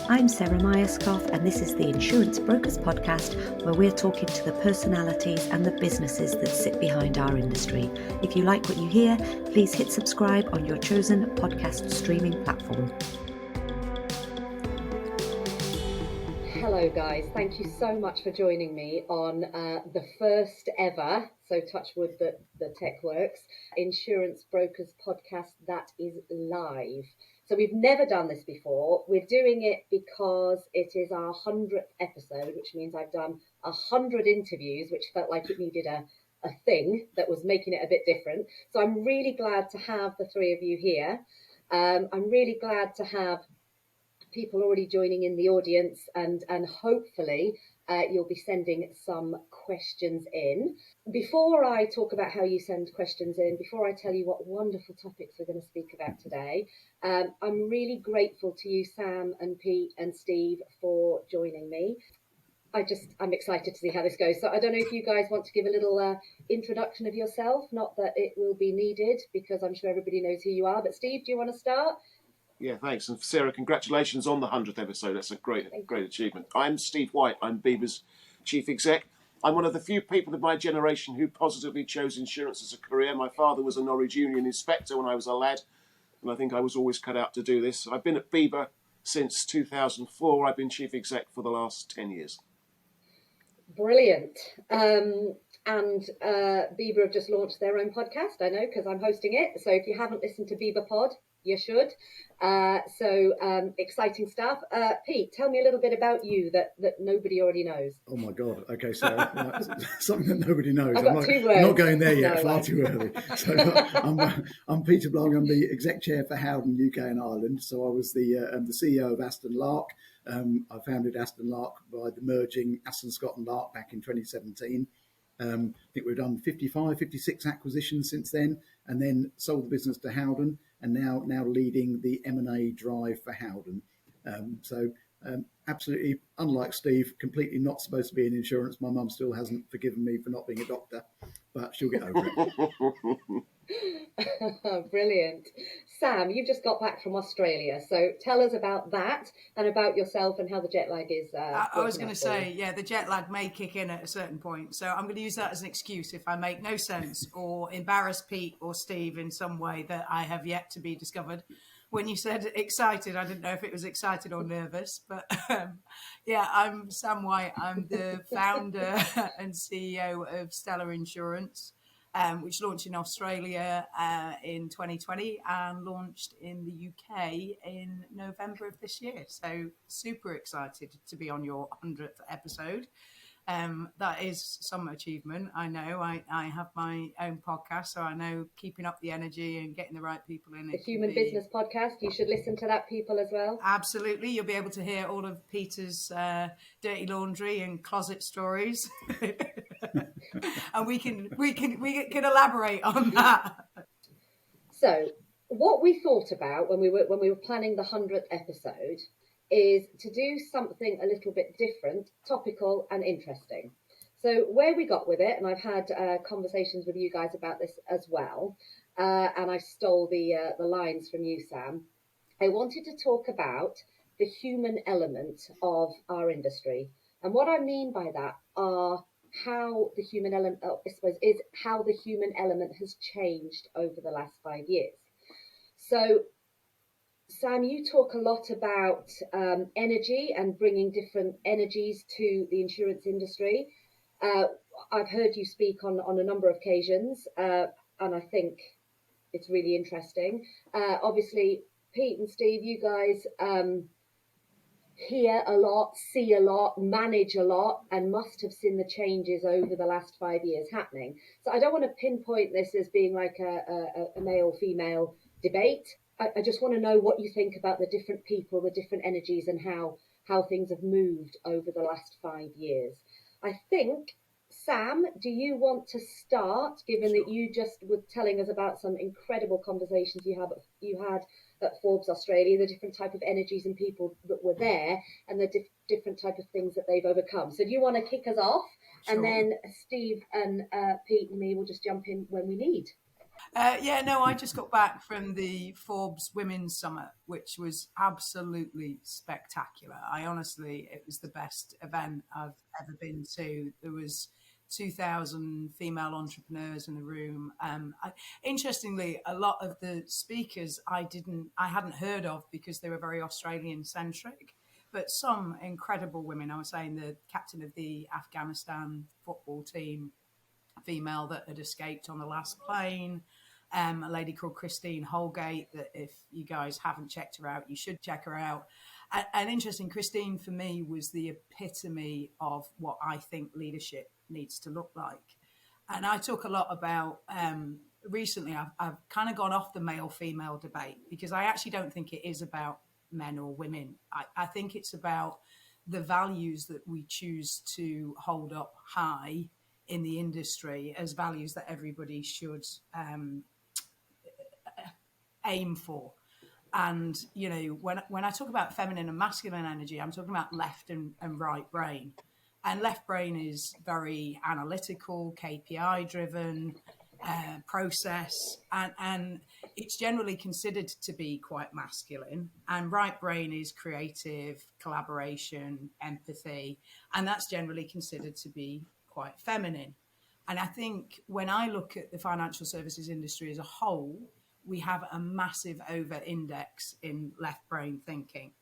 I'm Sarah Myerscough, and this is the Insurance Brokers Podcast, where we're talking to the personalities and the businesses that sit behind our industry. If you like what you hear, please hit subscribe on your chosen podcast streaming platform. Hello guys, thank you so much for joining me on the first ever, so touch wood that the tech works, Insurance Brokers Podcast that is live. So we've never done this before. We're doing it because it is our 100th episode, which means I've done 100 interviews, which felt like it needed a thing that was making it a bit different. So I'm really glad to have the three of you here. I'm really glad to have people already joining in the audience, and hopefully you'll be sending some questions in. Before I talk about how you send questions in, before I tell you what wonderful topics we're going to speak about today, I'm really grateful to you, Sam and Pete and Steve, for joining me. I'm excited to see how this goes. So I don't know if you guys want to give a little introduction of yourself, not that it will be needed because I'm sure everybody knows who you are, but Steve, do you want to start? Yeah, thanks. And Sarah, congratulations on the 100th episode. That's a great achievement. I'm Steve White. I'm Beaver's chief exec. I'm one of the few people of my generation who positively chose insurance as a career. My father was a Norwich Union inspector when I was a lad, and I think I was always cut out to do this. I've been at Beaver since 2004. I've been chief exec for the last 10 years. Brilliant. And Beaver have just launched their own podcast, I know, because I'm hosting it. So if you haven't listened to Beaver Pod, you should. Exciting stuff. Pete, tell me a little bit about you that nobody already knows. Oh my God. Okay, Sarah. Something that nobody knows. I've got two words. I'm not going there yet, No far way. too early. So I'm Peter Blanc. I'm the exec chair for Howden, UK and Ireland. So I was the CEO of Aston Lark. I founded Aston Lark by the merging Aston Scott and Lark back in 2017. I think we've done 56 acquisitions since then, and then sold the business to Howden, and now leading the M&A drive for Howden. Absolutely, unlike Steve, completely not supposed to be in insurance. My mum still hasn't forgiven me for not being a doctor, but she'll get over it. Brilliant. Sam, you've just got back from Australia, so tell us about that and about yourself and how the jet lag is. I was going to say, the jet lag may kick in at a certain point, so I'm going to use that as an excuse if I make no sense or embarrass Pete or Steve in some way that I have yet to be discovered. When you said excited, I didn't know if it was excited or nervous, but I'm Sam White. I'm the founder and CEO of Stellar Insurance, which launched in Australia in 2020 and launched in the UK in November of this year. So super excited to be on your 100th episode. That is some achievement. I know I have my own podcast, so I know keeping up the energy and getting the right people in. The Human Business Podcast, you should listen to that, people, as well. Absolutely. You'll be able to hear all of Peter's dirty laundry and closet stories. And we can elaborate on that. So what we thought about when we were planning the 100th episode is to do something a little bit different, topical and interesting. So where we got with it, and I've had conversations with you guys about this as well, and I stole the lines from you, Sam. I wanted to talk about the human element of our industry. And what I mean by that are how the human element, is how the human element has changed over the last 5 years. So Sam, you talk a lot about energy and bringing different energies to the insurance industry. I've heard you speak on a number of occasions, and I think it's really interesting. Obviously, Pete and Steve, you guys hear a lot, see a lot, manage a lot, and must have seen the changes over the last 5 years happening. So I don't want to pinpoint this as being like a male-female debate. I just want to know what you think about the different people, the different energies, and how things have moved over the last 5 years. I think, Sam, do you want to start, given that you just were telling us about some incredible conversations you had at Forbes Australia, the different type of energies and people that were there, and the different type of things that they've overcome. So do you want to kick us off? Sure. And then Steve and Pete and me will just jump in when we need. I just got back from the Forbes Women's Summit, which was absolutely spectacular. It was the best event I've ever been to. There was 2,000 female entrepreneurs in the room. Interestingly, a lot of the speakers I hadn't heard of because they were very Australian centric, but some incredible women. I was saying the captain of the Afghanistan football team, female that had escaped on the last plane. A lady called Christine Holgate, that if you guys haven't checked her out, you should check her out. And interesting, Christine for me was the epitome of what I think leadership needs to look like. And I talk a lot about, recently I've kind of gone off the male-female debate because I actually don't think it is about men or women. I think it's about the values that we choose to hold up high in the industry as values that everybody should aim for. And, when I talk about feminine and masculine energy, I'm talking about left and right brain. And left brain is very analytical, KPI driven, process, and it's generally considered to be quite masculine. And right brain is creative, collaboration, empathy, and that's generally considered to be quite feminine. And I think when I look at the financial services industry as a whole, we have a massive over index in left brain thinking,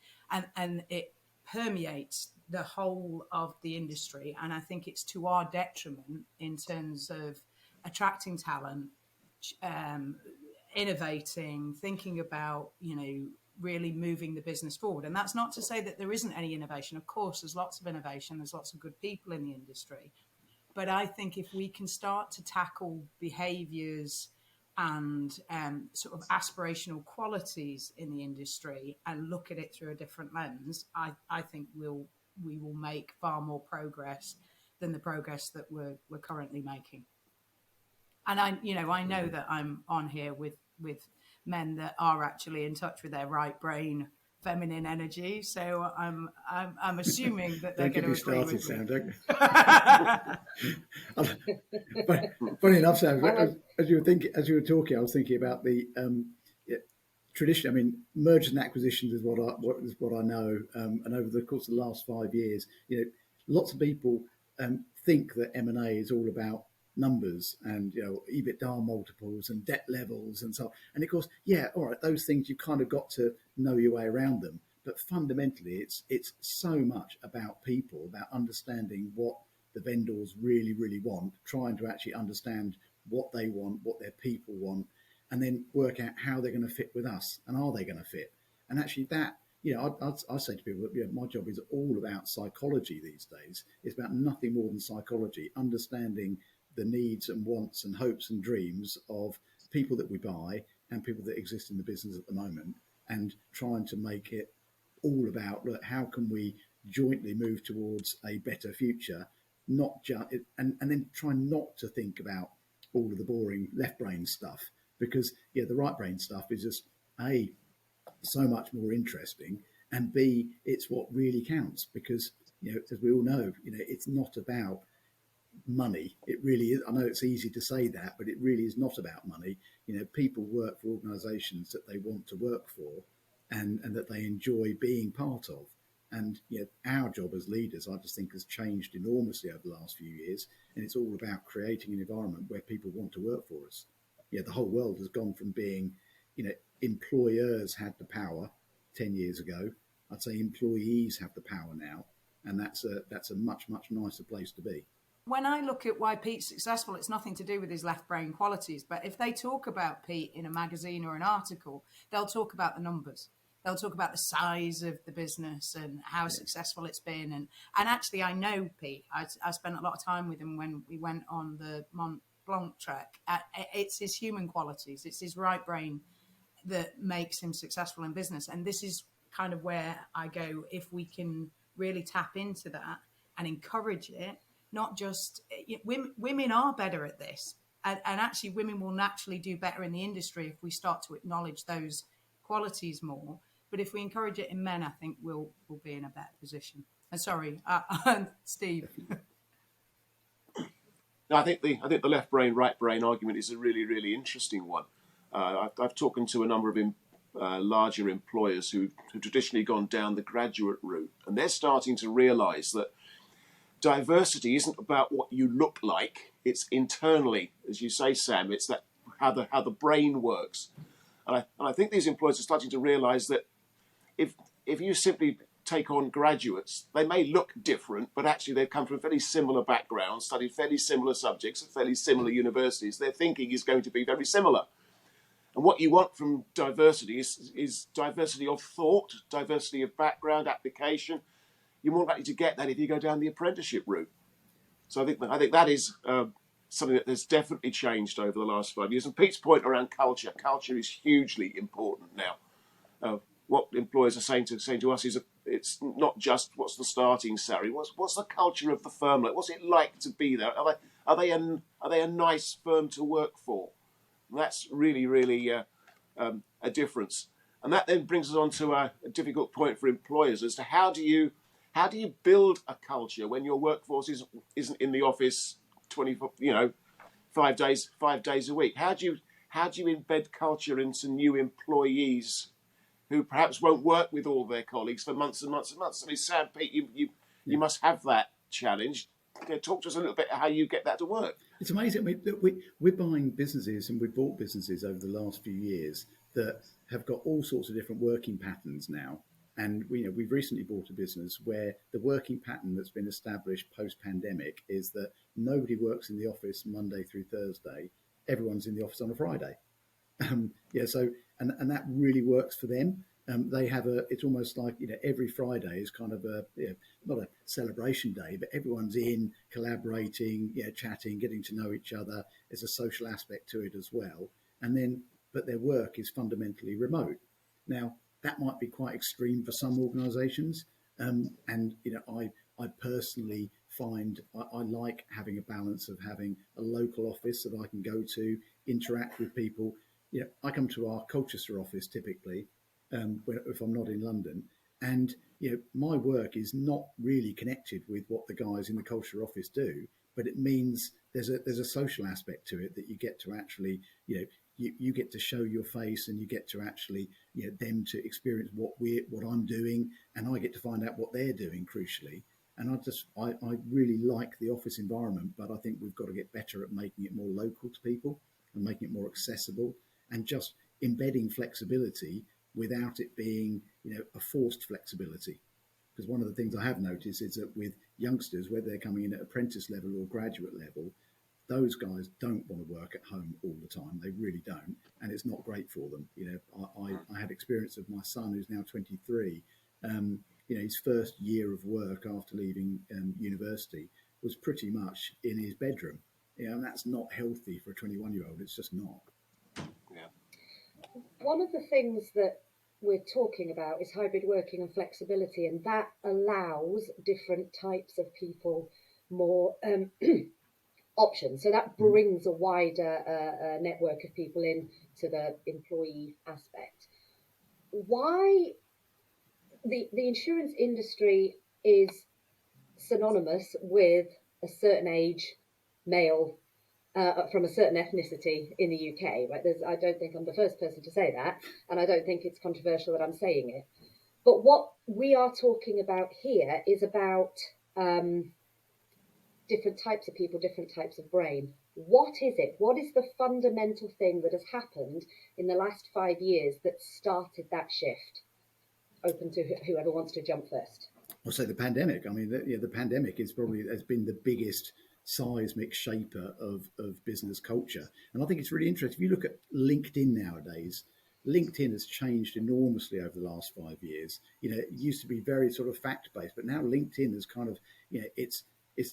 and it permeates the whole of the industry. And I think it's to our detriment in terms of attracting talent, innovating, thinking about, really moving the business forward. And that's not to say that there isn't any innovation. Of course, there's lots of innovation. There's lots of good people in the industry. But I think if we can start to tackle behaviours and sort of aspirational qualities in the industry and look at it through a different lens, I think we will make far more progress than the progress that we're currently making. And I know that I'm on here with men that are actually in touch with their right brain, feminine energy. So I'm assuming that they're going to agree with me. Sam, funny enough, Sam, as you were talking, I was thinking about the tradition. I mean, mergers and acquisitions is what I know, and over the course of the last 5 years, lots of people think that M&A is all about numbers and EBITDA multiples and debt levels and so on. And of course, all right, those things you kind of got to know your way around them. But fundamentally, it's so much about people, about understanding what the vendors really, really want, trying to actually understand what they want, what their people want, and then work out how they're going to fit with us and are they going to fit. And actually that, I say to people that my job is all about psychology these days. It's about nothing more than psychology, understanding the needs and wants and hopes and dreams of people that we buy and people that exist in the business at the moment, and trying to make it all about how can we jointly move towards a better future, not just and then try not to think about all of the boring left brain stuff, because the right brain stuff is just so much more interesting, and B, it's what really counts, because as we all know, it's not about money. It really is. I know it's easy to say that, but it really is not about money. People work for organisations that they want to work for, and that they enjoy being part of. And our job as leaders, I just think, has changed enormously over the last few years, and it's all about creating an environment where people want to work for us. The whole world has gone from being, employers had the power 10 years ago. I'd say employees have the power now, and that's a much, much nicer place to be. When I look at why Pete's successful, it's nothing to do with his left brain qualities. But if they talk about Pete in a magazine or an article, they'll talk about the numbers. They'll talk about the size of the business and how successful it's been. And actually, I know Pete. I spent a lot of time with him when we went on the Blanc trek. It's his human qualities. It's his right brain that makes him successful in business. And this is kind of where I go, if we can really tap into that and encourage it. Not just women are better at this, and actually women will naturally do better in the industry if we start to acknowledge those qualities more. But if we encourage it in men, I think we'll be in a better position. And sorry, Steve. I think the left brain, right brain argument is a really, really interesting one. I've talked to a number of larger employers who've traditionally gone down the graduate route, and they're starting to realise that diversity isn't about what you look like; it's internally, as you say, Sam. It's that how the brain works, and I think these employers are starting to realise that if you simply take on graduates, they may look different, but actually they've come from fairly similar backgrounds, studied fairly similar subjects at fairly similar universities. Their thinking is going to be very similar. And what you want from diversity is diversity of thought, diversity of background, application. You're more likely to get that if you go down the apprenticeship route. So I think that is something that has definitely changed over the last 5 years. And Pete's point around culture is hugely important now. What employers are saying to us is it's not just what's the starting salary, what's the culture of the firm like, what's it like to be there? Are they a nice firm to work for? And that's really, really a difference. And that then brings us on to a difficult point for employers as to how do you build a culture when your workforce isn't in the office 5 days a week? How do you embed culture into new employees who perhaps won't work with all their colleagues for months and months and months? I mean, Sam, Pete, you must have that challenge. Talk to us a little bit how you get that to work. It's amazing. I mean, we're buying businesses, and we've bought businesses over the last few years that have got all sorts of different working patterns now. And we've recently bought a business where the working pattern that's been established post-pandemic is that nobody works in the office Monday through Thursday. Everyone's in the office on a Friday. So that really works for them. They have it's almost like, every Friday is kind of not a celebration day, but everyone's in, collaborating, chatting, getting to know each other. There's a social aspect to it as well. But their work is fundamentally remote. Now, that might be quite extreme for some organisations. I personally find I like having a balance of having a local office that I can go to, interact with people. I come to our Colchester office typically if I'm not in London, and my work is not really connected with what the guys in the Colchester office do, but it means there's a social aspect to it that you get to actually you get to show your face, and you get to actually them to experience what I'm doing, and I get to find out what they're doing, crucially. And I really like the office environment, but I think we've got to get better at making it more local to people and making it more accessible, and just embedding flexibility without it being a forced flexibility. Because one of the things I have noticed is that with youngsters, whether they're coming in at apprentice level or graduate level, those guys don't want to work at home all the time. They really don't, and it's not great for them. I had experience of my son, who's now 23. His first year of work after leaving university was pretty much in his bedroom. And that's not healthy for a 21-year-old. It's just not. Yeah. One of the things that we're talking about is hybrid working and flexibility, and that allows different types of people more options. So that brings a wider network of people in to the employee aspect. Why the insurance industry is synonymous with a certain age male from a certain ethnicity in the UK, right? I don't think I'm the first person to say that, and I don't think it's controversial that I'm saying it. But what we are talking about here is about different types of people, different types of brain. What is it? What is the fundamental thing that has happened in the last 5 years that started that shift? Open to whoever wants to jump first. I'll say the pandemic. I mean, the pandemic has been the biggest seismic shaper of business culture. And I think it's really interesting. If you look at LinkedIn nowadays, LinkedIn has changed enormously over the last 5 years. It used to be very sort of fact-based, but now LinkedIn is kind of, it's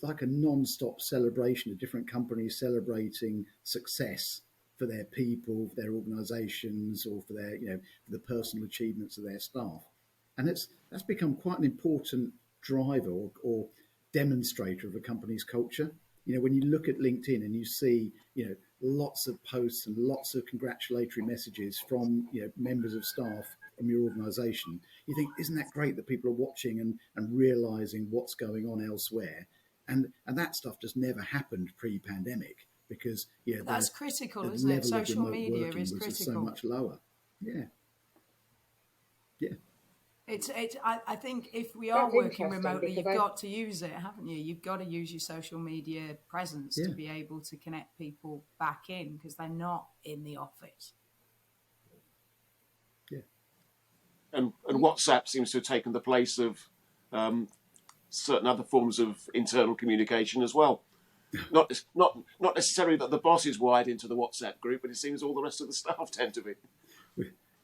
like a non-stop celebration of different companies celebrating success for their people, for their organizations, or for their, for the personal achievements of their staff. And that's become quite an important driver or demonstrator of a company's culture. When you look at LinkedIn and you see, lots of posts and lots of congratulatory messages from, members of staff from your organization, you think, isn't that great that people are watching and realizing what's going on elsewhere? and that stuff just never happened pre-pandemic because that's critical, the isn't it? level of Social remote media working is was just so critical. much lower. Yeah. I think if we are That's working interesting remotely, you've because got to use it, haven't you? You've got to use your social media presence to be able to connect people back in because they're not in the office. Yeah. And WhatsApp seems to have taken the place of certain other forms of internal communication as well. Not necessarily that the boss is wired into the WhatsApp group, but it seems all the rest of the staff tend to be.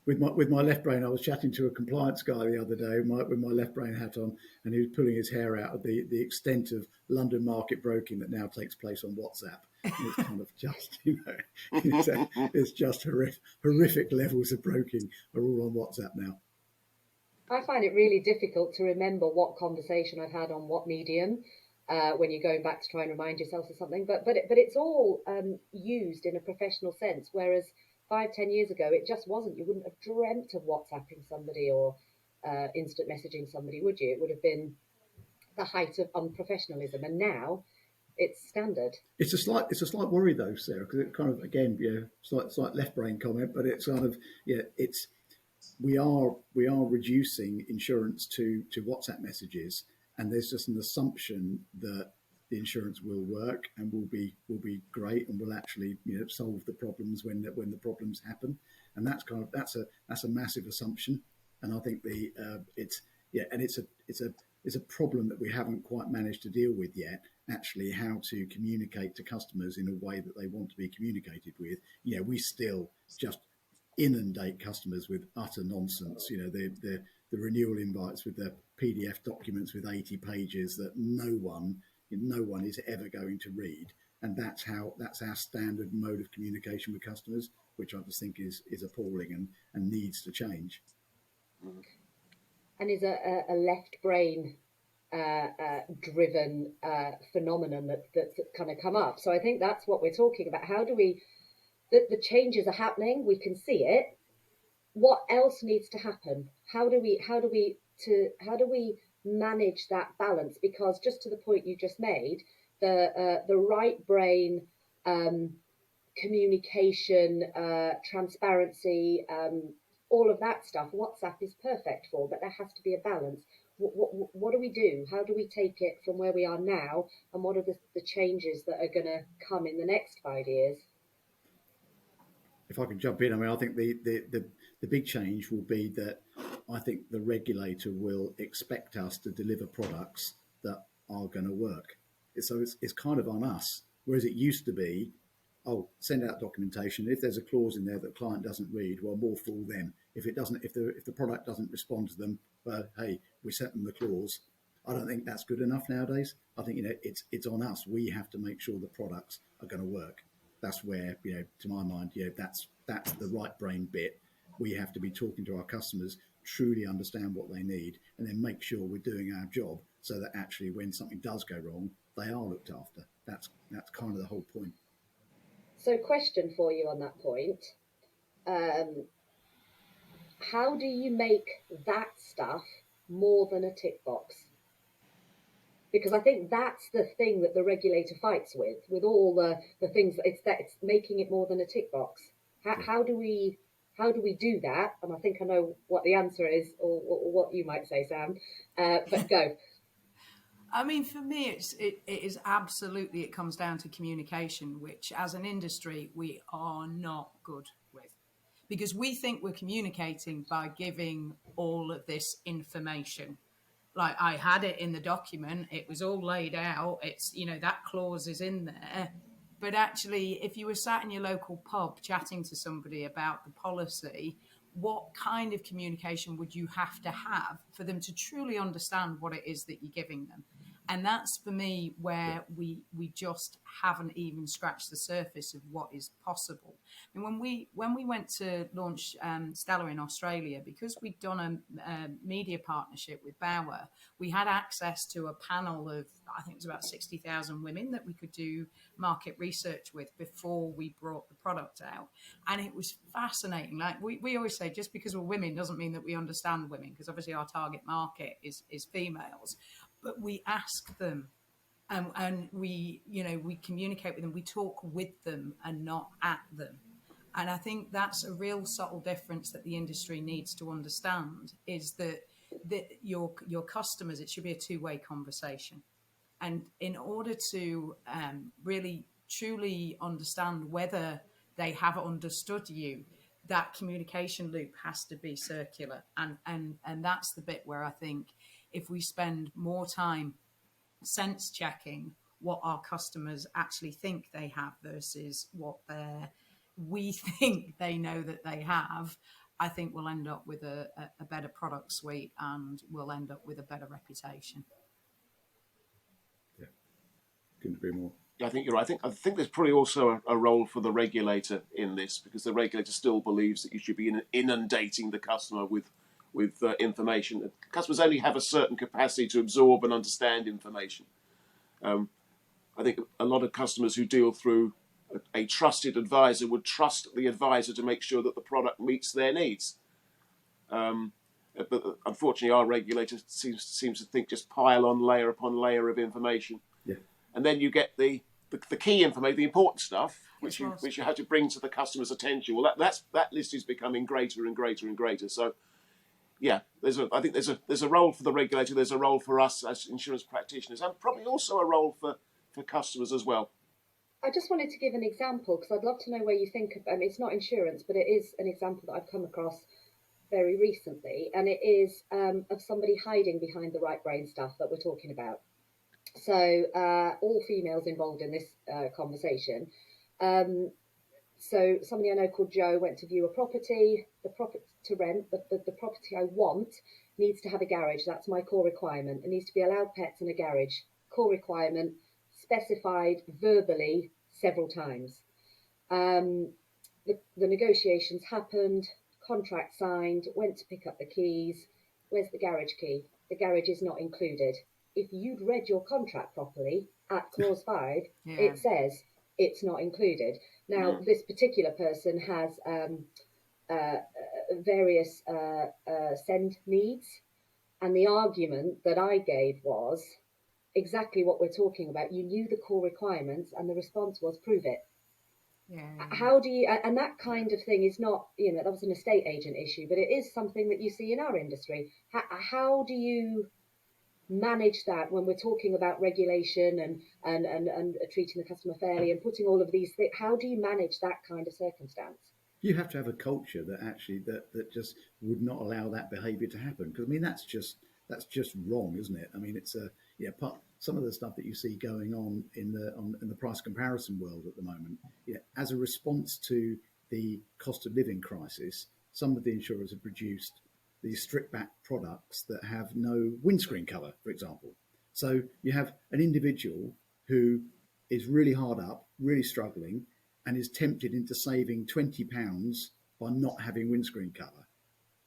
With my left brain, I was chatting to a compliance guy the other day with my left brain hat on, and he was pulling his hair out at the extent of London market broking that now takes place on WhatsApp. And it's kind of just, it's just horrific levels of broking are all on WhatsApp now. I find it really difficult to remember what conversation I've had on what medium when you're going back to try and remind yourself of something. But it's all used in a professional sense, whereas 5-10 years ago it just wasn't. You wouldn't have dreamt of WhatsApping somebody or instant messaging somebody, would you? It would have been the height of unprofessionalism, and now it's standard. It's a slight worry though, Sarah, because it kind of again, slight left brain comment, but it's kind of it's. We are reducing insurance to WhatsApp messages, and there's just an assumption that the insurance will work and will be great and will actually solve the problems when the problems happen, and that's a massive assumption, and I think it's a problem that we haven't quite managed to deal with yet. Actually, how to communicate to customers in a way that they want to be communicated with. We still just inundate customers with utter nonsense. The renewal invites with the PDF documents with 80 pages that no one is ever going to read, and that's our standard mode of communication with customers, which I just think is appalling and needs to change. And is a left brain driven phenomenon that's kind of come up. So I think that's what we're talking about. How do we? The changes are happening. We can see it. What else needs to happen? How do we manage that balance? Because just to the point you just made, the right brain communication, transparency, all of that stuff, WhatsApp is perfect for, but there has to be a balance. What do we do? How do we take it from where we are now, and what are the changes that are going to come in the next 5 years? If I can jump in, I think the big change will be that I think the regulator will expect us to deliver products that are going to work. So it's kind of on us. Whereas it used to be, send out documentation. If there's a clause in there that the client doesn't read, well, more fool them. If it doesn't, if the product doesn't respond to them, well, hey, we sent them the clause. I don't think that's good enough nowadays. I think it's on us. We have to make sure the products are going to work. That's where, to my mind, that's the right brain bit. We have to be talking to our customers, truly understand what they need, and then make sure we're doing our job so that actually when something does go wrong, they are looked after. That's kind of the whole point. So question for you on that point. How do you make that stuff more than a tick box? Because I think that's the thing that the regulator fights with all the things. It's making it more than a tick box. How do we do that? And I think I know what the answer is, or what you might say, Sam. But go. I mean, for me, it is absolutely, it comes down to communication, which as an industry, we are not good with. Because we think we're communicating by giving all of this information. Like, I had it in the document, it was all laid out, it's, that clause is in there. But actually, if you were sat in your local pub chatting to somebody about the policy, what kind of communication would you have to have for them to truly understand what it is that you're giving them? And that's, for me, where we just haven't even scratched the surface of what is possible. And when we went to launch Stella in Australia, because we'd done a media partnership with Bauer, we had access to a panel of, I think it was about 60,000 women that we could do market research with before we brought the product out. And it was fascinating. Like we always say, just because we're women doesn't mean that we understand women, because obviously our target market is females. But we ask them and we communicate with them, we talk with them and not at them. And I think that's a real subtle difference that the industry needs to understand, is that your customers, it should be a two-way conversation. And in order to really truly understand whether they have understood you, that communication loop has to be circular. And that's the bit where I think if we spend more time sense checking what our customers actually think they have versus what we think they know that they have, I think we'll end up with a better product suite, and we'll end up with a better reputation. Yeah, couldn't agree more. I think you're right. I think there's probably also a role for the regulator in this, because the regulator still believes that you should be inundating the customer with information. Customers only have a certain capacity to absorb and understand information. I think a lot of customers who deal through a trusted advisor would trust the advisor to make sure that the product meets their needs. But unfortunately, our regulator seems to think just pile on layer upon layer of information. Yeah. And then you get the key information, the important stuff, which you have to bring to the customer's attention. Well, that list is becoming greater and greater and greater. So, yeah, I think there's a role for the regulator. There's a role for us as insurance practitioners, and probably also a role for customers as well. I just wanted to give an example, because I'd love to know where you think of. It's not insurance, but it is an example that I've come across very recently, and it is of somebody hiding behind the right brain stuff that we're talking about. So all females involved in this conversation. So somebody I know called Joe went to view a property. The property to rent, the property I want needs to have a garage. That's my core requirement. It needs to be allowed pets in a garage. Core requirement, specified verbally several times. The negotiations happened, contract signed, went to pick up the keys. Where's the garage key? The garage is not included. If you'd read your contract properly, at clause 5, it says it's not included. Now, this particular person has various send needs, and the argument that I gave was exactly what we're talking about. You knew the core requirements, and the response was, prove it. Yeah. How do you, and that kind of thing is not, that was an estate agent issue, but it is something that you see in our industry. How do you manage that when we're talking about regulation and treating the customer fairly and putting all of these things? How do you manage that kind of circumstance? You have to have a culture that actually that just would not allow that behaviour to happen, because that's just wrong, isn't it? It's some of the stuff that you see going on in the price comparison world at the moment. As a response to the cost of living crisis, some of the insurers have produced these stripped back products that have no windscreen cover, for example. So you have an individual who is really hard up, really struggling, and is tempted into saving £20 by not having windscreen cover.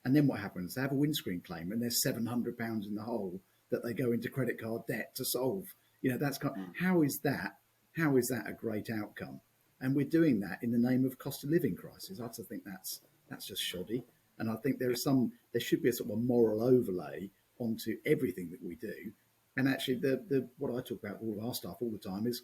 And then what happens? They have a windscreen claim and there's £700 in the hole that they go into credit card debt to solve. That's how is that a great outcome? And we're doing that in the name of cost of living crisis. I just think that's just shoddy. And I think there should be a sort of a moral overlay onto everything that we do. And actually, the what I talk about with all of our staff all the time is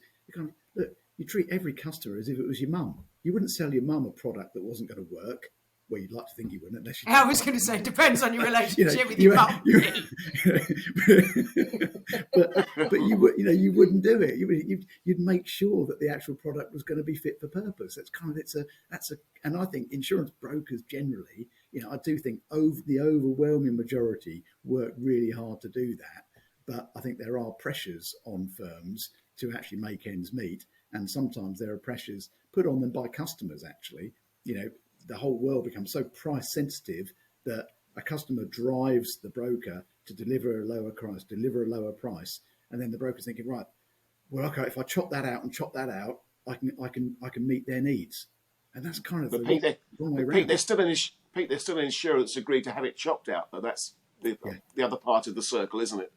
look, you treat every customer as if it was your mum. You wouldn't sell your mum a product that wasn't going to work. Well, you'd like to think you wouldn't, unless you. I was going to say, depends on your relationship with your mum. but you wouldn't do it. You'd make sure that the actual product was going to be fit for purpose. And I think insurance brokers generally, I do think the overwhelming majority work really hard to do that. But I think there are pressures on firms to actually make ends meet, and sometimes there are pressures put on them by customers. Actually, the whole world becomes so price sensitive that a customer drives the broker to deliver a lower price, and then the broker's thinking, right, well, okay, if I chop that out, I can meet their needs, and that's kind of the wrong way around. Pete, there's still an insurer that's agreed to have it chopped out, though. That's the other part of the circle, isn't it?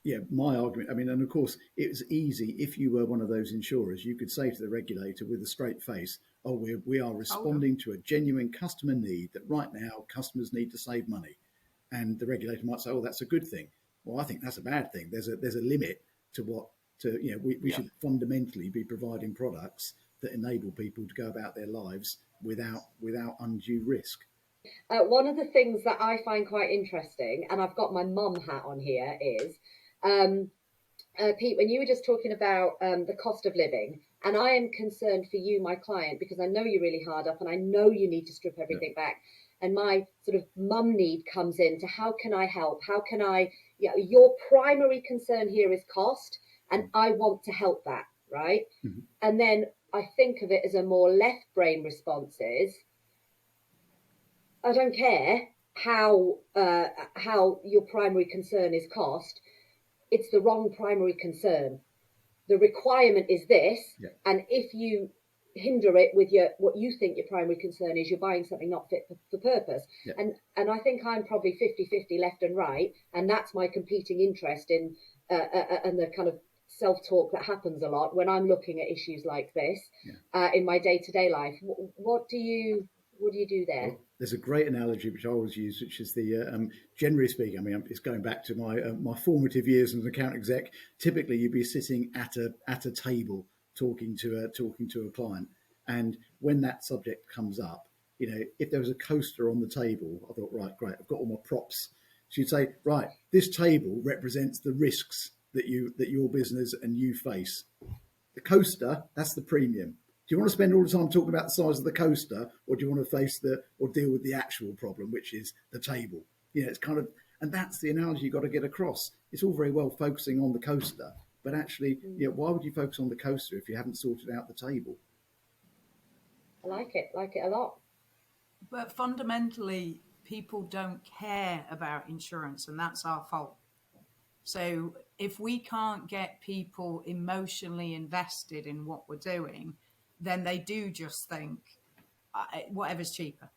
Yeah, my argument, and of course, it was easy if you were one of those insurers, you could say to the regulator with a straight face, we are responding to a genuine customer need that right now customers need to save money. And the regulator might say, that's a good thing. well, I think that's a bad thing. There's a limit to we should fundamentally be providing products that enable people to go about their lives without undue risk. One of the things that I find quite interesting, and I've got my mum hat on here, is Pete, when you were just talking about the cost of living, and I am concerned for you, my client, because I know you're really hard up and I know you need to strip everything back. And my sort of mum need comes into how can I help? How can I, your primary concern here is cost, and I want to help that, right? Mm-hmm. And then I think of it as a more left brain response is, I don't care how your primary concern is cost. It's the wrong primary concern. The requirement is this, and if you hinder it with what you think your primary concern is, you're buying something not fit for purpose. And I think I'm probably 50-50 left and right, and that's my competing interest in and the kind of self-talk that happens a lot when I'm looking at issues like this in my day-to-day life. What do you do there? Well, there's a great analogy which I always use, which is the generally speaking. I mean, it's going back to my formative years as an account exec. Typically, you'd be sitting at a table talking to a client, and when that subject comes up, if there was a coaster on the table, I thought, right, great, I've got all my props. So you'd say, right, this table represents the risks that your business and you face. The coaster, that's the premium. Do you want to spend all the time talking about the size of the coaster, or do you want to face or deal with the actual problem, which is the table? It's kind of, and that's the analogy you've got to get across. It's all very well focusing on the coaster, but actually, why would you focus on the coaster if you haven't sorted out the table? I like it a lot. But fundamentally, people don't care about insurance, and that's our fault. So if we can't get people emotionally invested in what we're doing, then they do just think whatever's cheaper.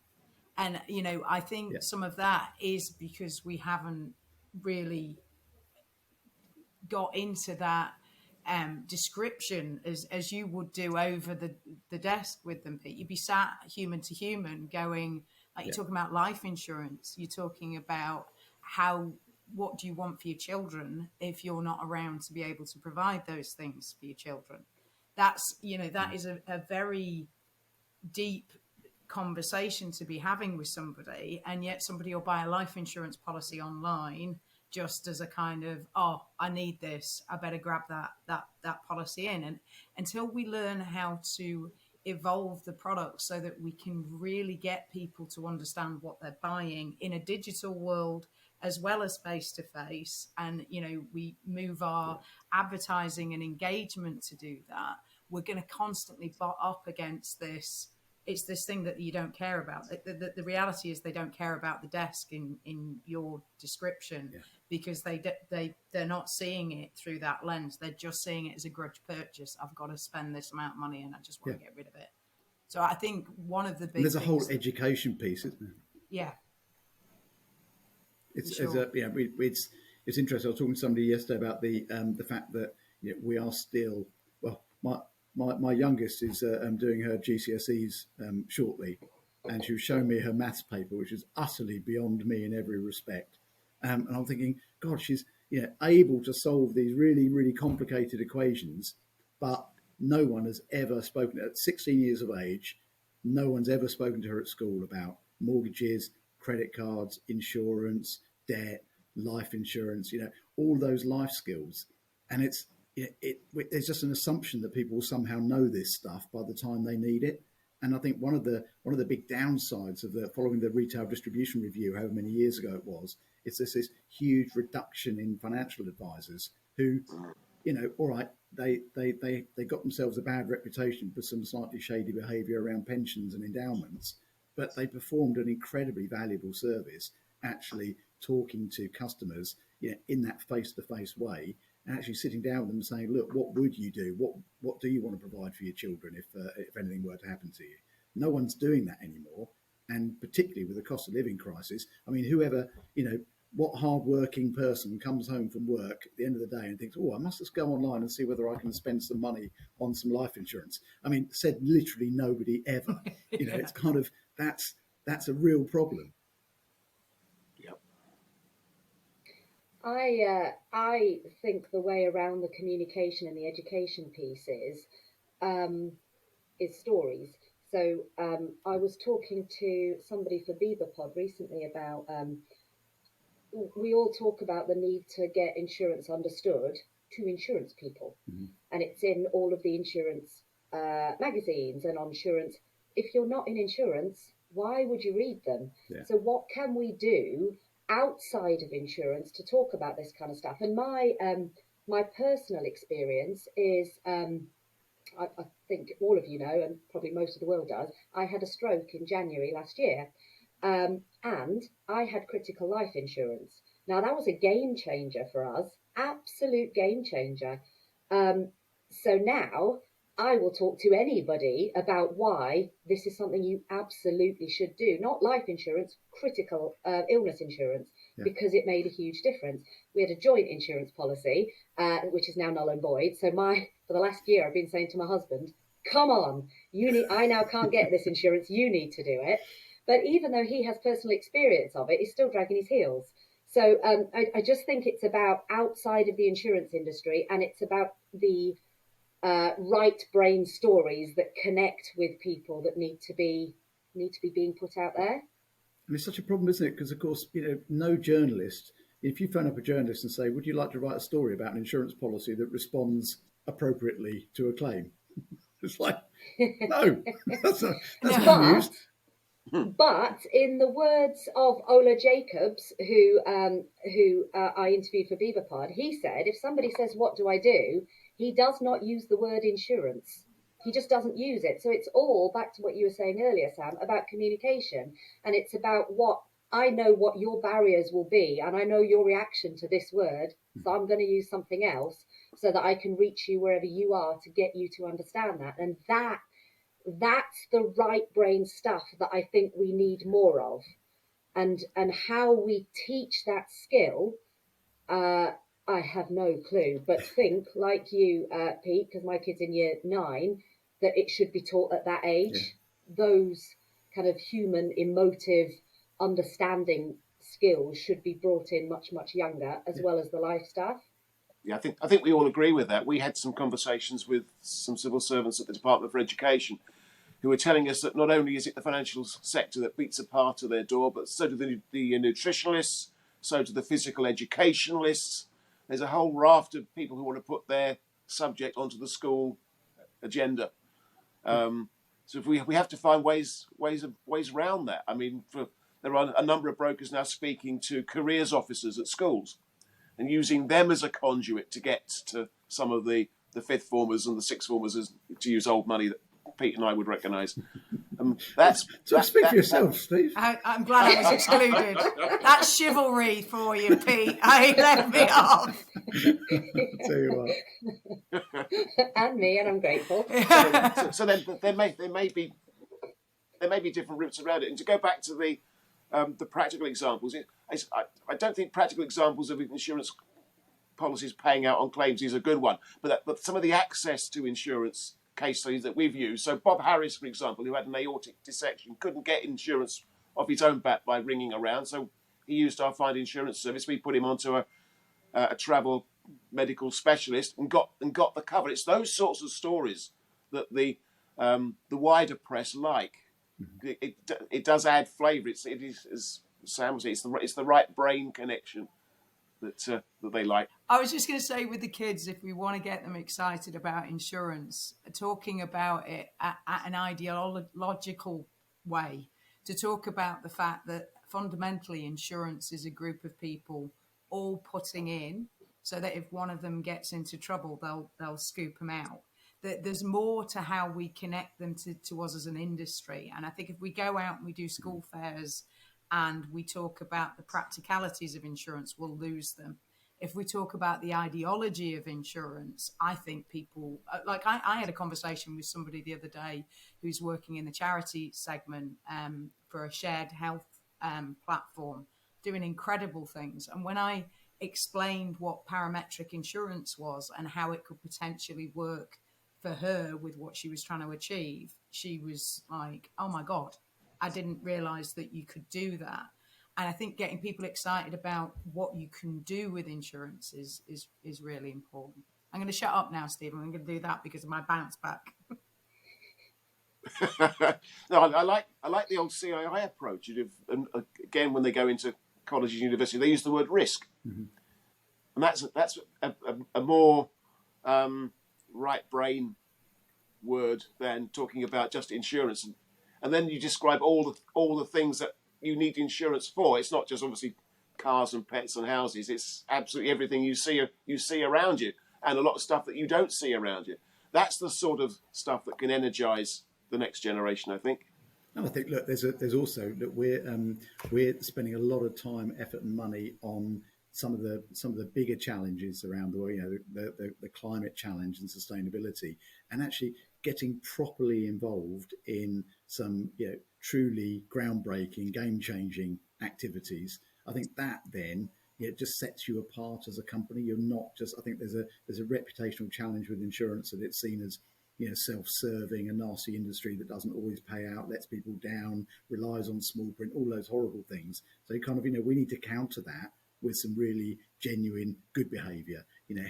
And, I think some of that is because we haven't really got into that description as you would do over the desk with them, Pete. You'd be sat human to human going, like you're talking about life insurance, you're talking about what do you want for your children if you're not around to be able to provide those things for your children? That's, that is a very deep conversation to be having with somebody, and yet somebody will buy a life insurance policy online just as a kind of, I need this, I better grab that policy in. And until we learn how to evolve the product so that we can really get people to understand what they're buying in a digital world as well as face-to-face, and we move our advertising and engagement to do that, we're going to constantly butt up against this. It's this thing that you don't care about. The reality is they don't care about the desk in your description because they're not seeing it through that lens. They're just seeing it as a grudge purchase. I've got to spend this amount of money and I just want to get rid of it. So I think one of the big there's a whole education piece, isn't there? Yeah. It's interesting. I was talking to somebody yesterday about the fact that we are still, well, my youngest is doing her GCSEs shortly, and she was showing me her maths paper, which is utterly beyond me in every respect. And I'm thinking, God, she's able to solve these really, really complicated equations, but no one has ever spoken at 16 years of age. No one's ever spoken to her at school about mortgages, credit cards, insurance, debt, life insurance. All those life skills, and there's just an assumption that people will somehow know this stuff by the time they need it. And I think one of the big downsides of following the retail distribution review, however many years ago it was, it's this huge reduction in financial advisors who, all right, they got themselves a bad reputation for some slightly shady behaviour around pensions and endowments, but they performed an incredibly valuable service, actually talking to customers, in that face-to-face way, and actually sitting down with them and saying, look, what would you do? What do you want to provide for your children if anything were to happen to you? No one's doing that anymore. And particularly with the cost of living crisis, I mean, whoever, what hard-working person comes home from work at the end of the day and thinks, I must just go online and see whether I can spend some money on some life insurance. I mean, said literally nobody ever. It's kind of, that's a real problem. I think the way around the communication and the education piece is stories. So I was talking to somebody for BeaverPod recently about we all talk about the need to get insurance understood to insurance people, and it's in all of the insurance magazines and on insurance. If you're not in insurance, why would you read them? Yeah. So what can we do outside of insurance to talk about this kind of stuff? And my personal experience is I think all of you know, and probably most of the world does, I had a stroke in January last year. And I had critical life insurance. Now, that was a game changer for us, absolute game changer. So now I will talk to anybody about why this is something you absolutely should do. Not life insurance, critical illness insurance, because it made a huge difference. We had a joint insurance policy, which is now null and void. So for the last year, I've been saying to my husband, come on, I now can't get this insurance, you need to do it. But even though he has personal experience of it, he's still dragging his heels. So I just think it's about outside of the insurance industry, and it's about the right brain stories that connect with people that need to be being put out there. And it's such a problem, isn't it? Because, of course, no journalist, if you phone up a journalist and say, would you like to write a story about an insurance policy that responds appropriately to a claim? It's like, no, that's not news. But in the words of Ola Jacobs, who I interviewed for BeaverPod, he said, if somebody says, what do I do? He does not use the word insurance. He just doesn't use it. So it's all back to what you were saying earlier, Sam, about communication. And it's about I know what your barriers will be, and I know your reaction to this word. So I'm going to use something else so that I can reach you wherever you are to get you to understand that. And that's the right brain stuff that I think we need more of. And how we teach that skill, I have no clue, but think like you, Pete, because my kid's in year 9, that it should be taught at that age. Yeah. Those kind of human, emotive, understanding skills should be brought in much, much younger, as well as the life stuff. Yeah, I think we all agree with that. We had some conversations with some civil servants at the Department for Education who were telling us that not only is it the financial sector that beats a part to their door, but so do the nutritionalists, so do the physical educationalists. There's a whole raft of people who want to put their subject onto the school agenda. So if we have to find ways around that. I mean, there are a number of brokers now speaking to careers officers at schools and using them as a conduit to get to some of the fifth formers and the sixth formers, to use old money that Pete and I would recognise. Speak for yourself, Steve. I'm glad I was excluded. That's chivalry for you, Pete. I left me off. I'll tell you what. And me, and I'm grateful. So then there may be different routes around it. And to go back to the practical examples, I don't think practical examples of insurance policies paying out on claims is a good one. But some of the access to insurance case studies that we've used. So Bob Harris, for example, who had an aortic dissection, couldn't get insurance off his own bat by ringing around. So he used our Find Insurance service. We put him onto a travel medical specialist and got the cover. It's those sorts of stories that the wider press like. It does add flavour. It is, as Sam was saying, it's the right brain connection that they like. I was just going to say with the kids, if we want to get them excited about insurance, talking about it at an ideological way, to talk about the fact that fundamentally insurance is a group of people all putting in so that if one of them gets into trouble, they'll scoop them out. That there's more to how we connect them to us as an industry. And I think if we go out and we do school fairs and we talk about the practicalities of insurance, we'll lose them. If we talk about the ideology of insurance, I think people, like I had a conversation with somebody the other day who's working in the charity segment for a shared health platform, doing incredible things. And when I explained what parametric insurance was and how it could potentially work for her with what she was trying to achieve, she was like, oh my God, I didn't realize that you could do that. And I think getting people excited about what you can do with insurance is really important. I'm going to shut up now, Stephen. I'm going to do that because of my bounce back. No, I like the old CII approach. And again, when they go into colleges and universities, they use the word risk, and that's a more right brain word than talking about just insurance. And then you describe all the things that you need insurance for. It's not just obviously cars and pets and houses. It's absolutely everything you see around you, and a lot of stuff that you don't see around you. That's the sort of stuff that can energise the next generation, I think. No, I think look, there's also that we're spending a lot of time, effort, and money on some of the bigger challenges around the world. You know, the climate challenge and sustainability, and actually getting properly involved in some truly groundbreaking, game-changing activities. I think that then it just sets you apart as a company. You're not just. I think there's a reputational challenge with insurance that it's seen as self-serving, a nasty industry that doesn't always pay out, lets people down, relies on small print, all those horrible things. So kind of, we need to counter that with some really genuine good behaviour,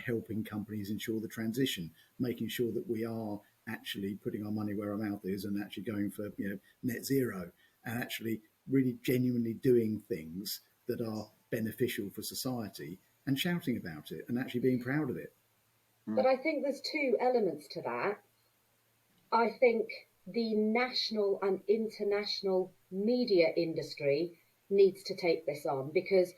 helping companies ensure the transition, making sure that we are actually putting our money where our mouth is and actually going for, net zero, and actually really genuinely doing things that are beneficial for society and shouting about it and actually being proud of it. But I think there's two elements to that. I think the national and international media industry needs to take this on, because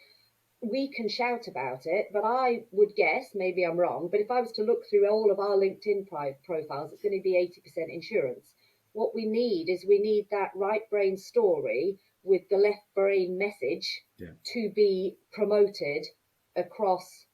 we can shout about it, but I would guess, maybe I'm wrong, but if I was to look through all of our LinkedIn profiles, it's going to be 80% insurance. What we need that right brain story with the left brain message to be promoted across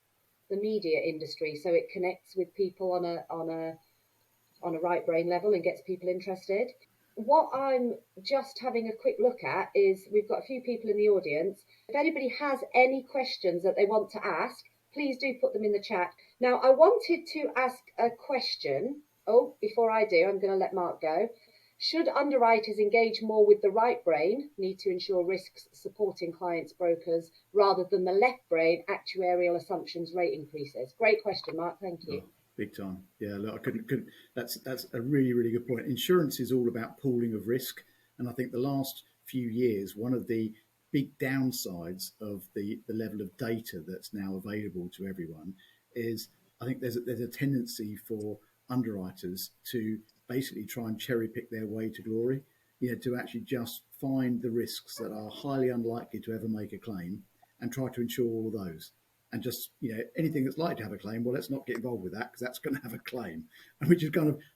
the media industry, so it connects with people on a right brain level and gets people interested. What I'm just having a quick look at is we've got a few people in the audience. If anybody has any questions that they want to ask, please do put them in the chat. Now, I wanted to ask a question. Oh, before I do, I'm going to let Mark go. Should underwriters engage more with the right brain, need to ensure risks supporting clients, brokers, rather than the left brain, actuarial assumptions, rate increases? Great question, Mark. Thank you. Oh, big time. Yeah, look, I couldn't. That's a really, really good point. Insurance is all about pooling of risk, and I think the last few years, one of the big downsides of the level of data that's now available to everyone is I think there's a tendency for underwriters to basically try and cherry pick their way to glory, to actually just find the risks that are highly unlikely to ever make a claim and try to insure all of those. And just, anything that's likely to have a claim, well, let's not get involved with that because that's going to have a claim. And which is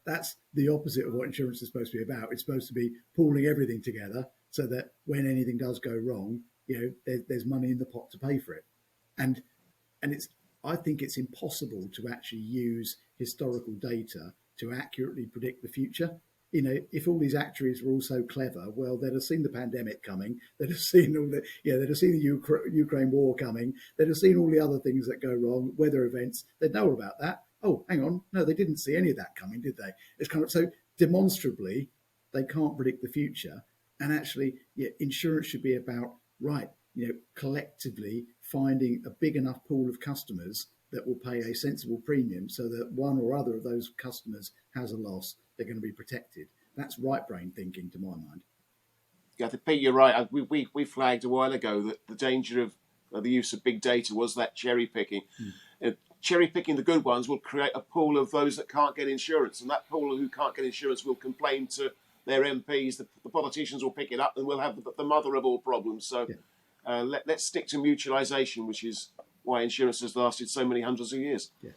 that's the opposite of what insurance is supposed to be about. It's supposed to be pooling everything together so that when anything does go wrong, there's money in the pot to pay for it. And I think it's impossible to actually use historical data to accurately predict the future. If all these actuaries were all so clever, well, they'd have seen the pandemic coming. They'd have seen they'd have seen the Ukraine war coming. They'd have seen all the other things that go wrong, weather events. They'd know about that. Oh, hang on. No, they didn't see any of that coming, did they? It's kind of, so demonstrably, they can't predict the future. And actually, insurance should be about, collectively finding a big enough pool of customers that will pay a sensible premium so that one or other of those customers has a loss, they're going to be protected. That's right brain thinking to my mind. Yeah, I think, Pete, you're right. We flagged a while ago that the danger of the use of big data was that cherry picking. Cherry picking the good ones will create a pool of those that can't get insurance, and that pool who can't get insurance will complain to their MPs. The politicians will pick it up, and we'll have the mother of all problems. So let's stick to mutualisation, which is why insurance has lasted so many hundreds of years. Yeah.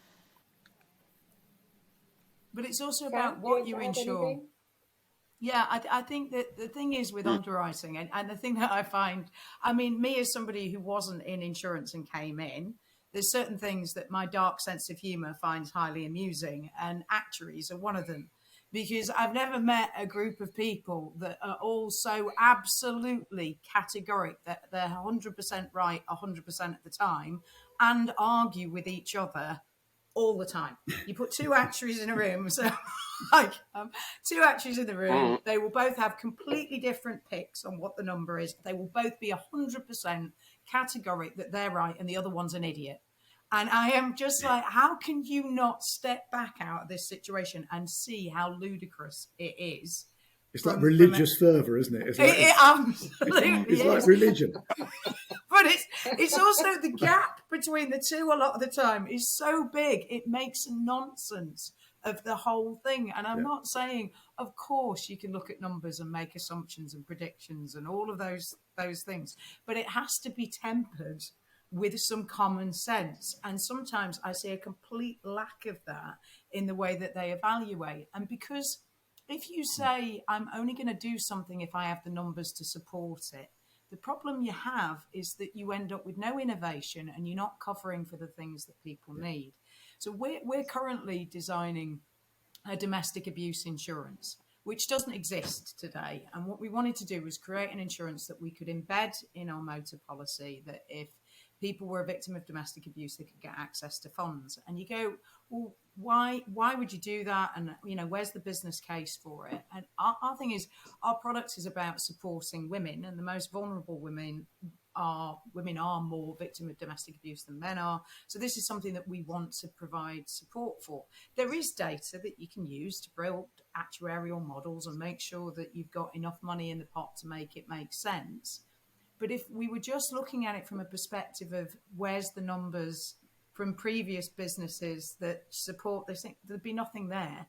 But it's also about what you insure. Anything? Yeah, I think that the thing is with underwriting, and the thing that I find, me as somebody who wasn't in insurance and came in, there's certain things that my dark sense of humour finds highly amusing, and actuaries are one of them. Because I've never met a group of people that are all so absolutely categoric that they're 100% right 100% of the time and argue with each other all the time. You put two actuaries in a room, so like two actuaries in the room, they will both have completely different picks on what the number is. They will both be 100% categoric that they're right and the other one's an idiot. And I am just like, how can you not step back out of this situation and see how ludicrous it is? It's like religious fervour, isn't it? It's like, it absolutely it's is. like religion. But it's also the gap between the two a lot of the time is so big, it makes nonsense of the whole thing. And I'm not saying, of course, you can look at numbers and make assumptions and predictions and all of those things, but it has to be tempered with some common sense. And sometimes I see a complete lack of that in the way that they evaluate. And because if you say, I'm only going to do something if I have the numbers to support it, the problem you have is that you end up with no innovation and you're not covering for the things that people need. So we're currently designing a domestic abuse insurance, which doesn't exist today. And what we wanted to do was create an insurance that we could embed in our motor policy, that if people were a victim of domestic abuse, they could get access to funds. And you go, well, why would you do that? And, you know, where's the business case for it? And our thing is, our product is about supporting women, and the most vulnerable women are more victim of domestic abuse than men are. So this is something that we want to provide support for. There is data that you can use to build actuarial models and make sure that you've got enough money in the pot to make it make sense. But if we were just looking at it from a perspective of where's the numbers from previous businesses that support this thing, there'd be nothing there.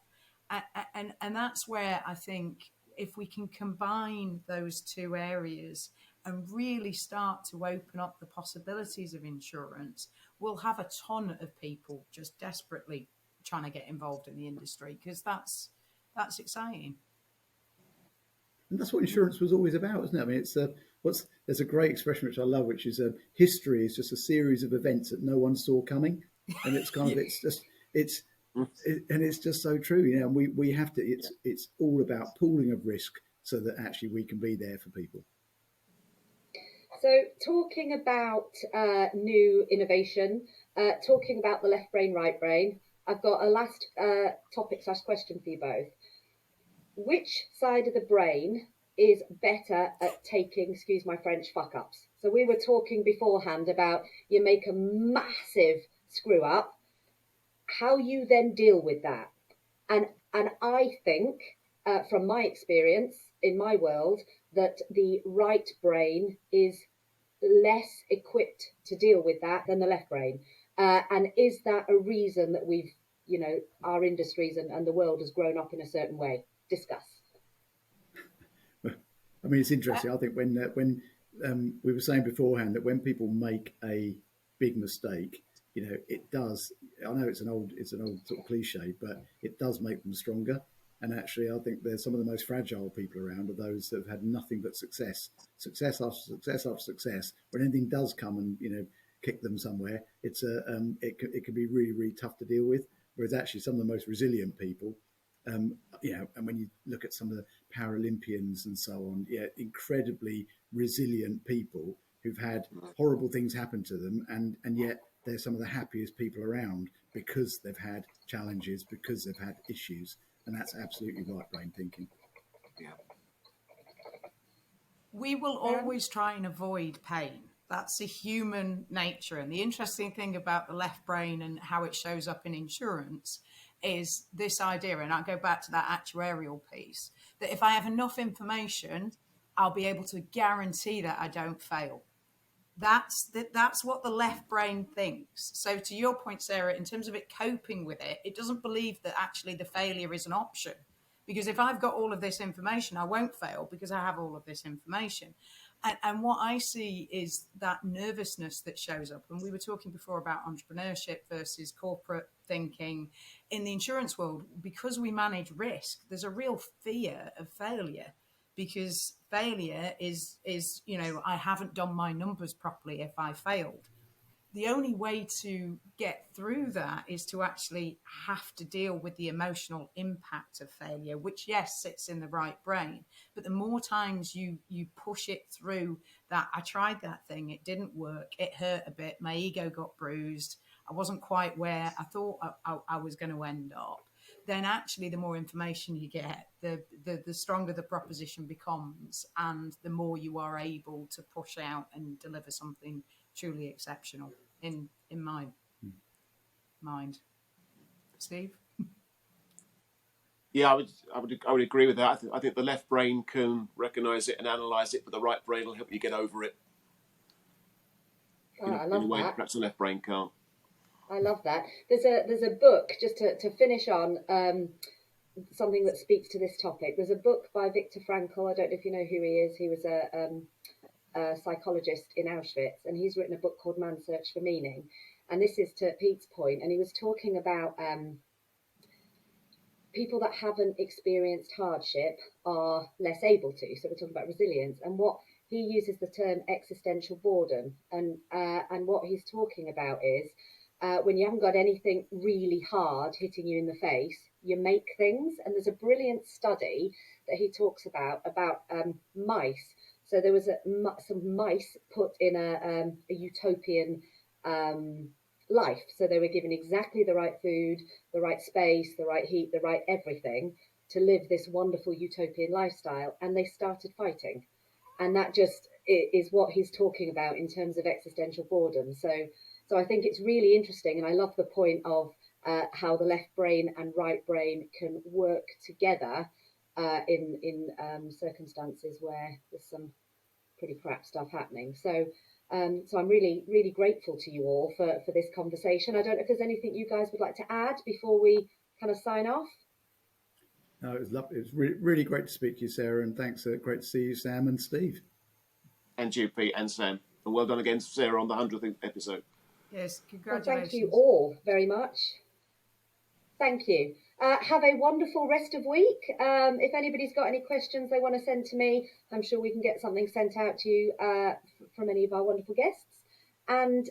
And that's where I think if we can combine those two areas and really start to open up the possibilities of insurance, we'll have a ton of people just desperately trying to get involved in the industry, because that's exciting. And that's what insurance was always about, isn't it? I mean, there's a great expression which I love, which is history is just a series of events that no one saw coming, and it's kind of it's just so true. You know, and we have to. It's all about pooling of risk so that actually we can be there for people. So, talking about new innovation, talking about the left brain, right brain, I've got a last topic/question for you both. Which side of the brain is better at taking, excuse my French, fuck ups? So we were talking beforehand about you make a massive screw up, how you then deal with that. And I think, from my experience in my world, that the right brain is less equipped to deal with that than the left brain. And is that a reason that we've, you know, our industries and the world has grown up in a certain way? Discuss. I mean, it's interesting. I think when we were saying beforehand that when people make a big mistake, you know, it does. I know it's an old sort of cliche, but it does make them stronger. And actually, I think there's some of the most fragile people around are those that have had nothing but success after success after success. When anything does come and, you know, kick them somewhere, it can be really, really tough to deal with. Whereas actually, some of the most resilient people. You know, and when you look at some of the Paralympians and so on, incredibly resilient people who've had horrible things happen to them, and yet they're some of the happiest people around because they've had challenges, because they've had issues, and that's absolutely right brain thinking. Yeah. We will always try and avoid pain. That's a human nature. And the interesting thing about the left brain and how it shows up in insurance is this idea, and I'll go back to that actuarial piece, that if I have enough information, I'll be able to guarantee that I don't fail. That's what the left brain thinks. So to your point, Sarah, in terms of it coping with it, it doesn't believe that actually the failure is an option. Because if I've got all of this information, I won't fail because I have all of this information. And what I see is that nervousness that shows up. And we were talking before about entrepreneurship versus corporate thinking. In the insurance world, because we manage risk, there's a real fear of failure, because failure is, you know, I haven't done my numbers properly if I failed. The only way to get through that is to actually have to deal with the emotional impact of failure, which, yes, sits in the right brain. But the more times you push it through that, I tried that thing, it didn't work, it hurt a bit, my ego got bruised, I wasn't quite where I thought I was going to end up, then actually the more information you get, the stronger the proposition becomes, and the more you are able to push out and deliver something truly exceptional in my mind. Steve? Yeah, I would agree with that. I think the left brain can recognise it and analyse it, but the right brain will help you get over it I in love a way that that. perhaps the left brain can't. I love that. There's a book, just to finish on something that speaks to this topic. There's a book by Viktor Frankl. I don't know if you know who he is. He was a psychologist in Auschwitz, and he's written a book called Man's Search for Meaning. And this is to Pete's point, and he was talking about people that haven't experienced hardship are less able to. So we're talking about resilience, and what he uses the term existential boredom, and what he's talking about is when you haven't got anything really hard hitting you in the face, you make things. And there's a brilliant study that he talks about mice. So there was some mice put in a utopian life. So they were given exactly the right food, the right space, the right heat, the right everything to live this wonderful utopian lifestyle, and they started fighting. And that just is what he's talking about in terms of existential boredom. So I think it's really interesting, and I love the point of how the left brain and right brain can work together in circumstances where there's some pretty crap stuff happening. So I'm really, really grateful to you all for this conversation. I don't know if there's anything you guys would like to add before we kind of sign off. No, it was lovely. It was really great to speak to you, Sarah, and thanks. Great to see you, Sam and Steve. And you, Pete, and Sam. And well done again, Sarah, on the 100th episode. Yes, Well, congratulations. thank you all very much. Thank you. Have a wonderful rest of week. If anybody's got any questions they want to send to me, I'm sure we can get something sent out to you from any of our wonderful guests. And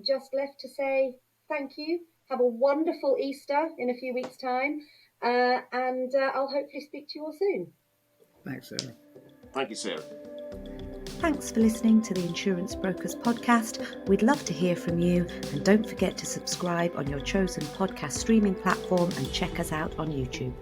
just left to say thank you. Have a wonderful Easter in a few weeks' time. And I'll hopefully speak to you all soon. Thanks, Sarah. Thank you, Sarah. Thanks for listening to the Insurance Brokers podcast. We'd love to hear from you, and don't forget to subscribe on your chosen podcast streaming platform and check us out on YouTube.